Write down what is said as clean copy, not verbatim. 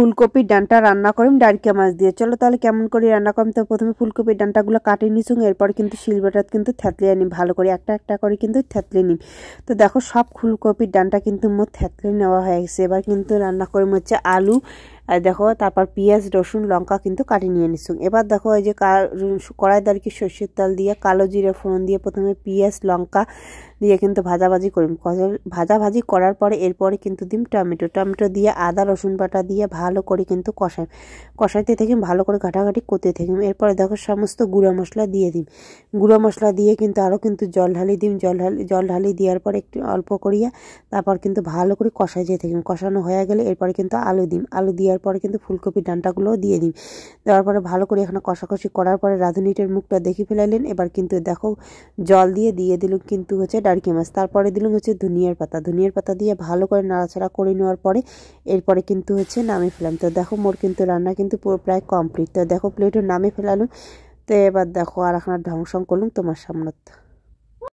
ফুলকপির ডাঁটা রান্না করিম ডারকা মাছ দিয়ে। চলো তাহলে কেমন করে রান্না করিম। তো প্রথমে ফুলকপির ডাঁটাগুলো কাটে নিছুং, এরপর কিন্তু শিলবাটাত কিন্তু থেতলিয়ে নিম ভালো করে, একটা একটা করে কিন্তু থেতলিয়ে নিম। তো দেখো সব ফুলকপির ডাঁটা কিন্তু মোট থেতলিয়ে নেওয়া হয়ে গেছে। এবার কিন্তু রান্না করিম হচ্ছে আলু, আর দেখো তারপর পেঁয়াজ রসুন লঙ্কা কিন্তু কাটি নিয়ে নিছুং। এবার দেখো এই যে কড়াই দাঁড়িয়ে সর্ষের তেল দিয়ে কালো জিরে ফোড়ন দিয়ে প্রথমে পেঁয়াজ লঙ্কা দিয়ে কিন্তু ভাজাভাজি করিম। ভাজাভাজি করার পরে এরপরে কিন্তু দিম টমেটো দিয়ে আদা রসুন বাটা দিয়ে ভালো করে কিন্তু কষাইতে থাকি, ভালো করে ঘাটাঘাটি করতে থাকি। এরপরে দেখো সমস্ত গুঁড়া মশলা দিয়ে দিম। গুঁড়া মশলা দিয়ে কিন্তু আরও কিন্তু জল ঢালি দিম। জল ঢালি দেওয়ার পর একটু অল্প করিয়া তারপর কিন্তু ভালো করে কষাই যেতে থাকি। কষানো হয়ে গেলে এরপরে কিন্তু আলু দিম। আলু দেওয়ার পরে কিন্তু ফুলকপির ডাঁটাগুলোও দিয়ে দিম। দেওয়ার পরে ভালো করে এখানে কষাকষি করার পরে রাঁধুনিটার মুখটা দেখে ফেলাইলেন। এবার কিন্তু দেখো জল দিয়ে দিলুম কিন্তু হচ্ছে ডারকি মাছ। তারপরে দিলুম হচ্ছে ধনিয়ার পাতা দিয়ে ভালো করে নাড়াচাড়া করে নেওয়ার পরে এরপরে কিন্তু হচ্ছে নামিয়ে ফেলাম। তো দেখো মোর কিন্তু রান্না কিন্তু প্রায় কমপ্লিট। তো দেখো প্লেটে নামিয়ে ফেলালুম। তো এবার দেখো আর এখন ঢং সং করলুম তোমার সামনে।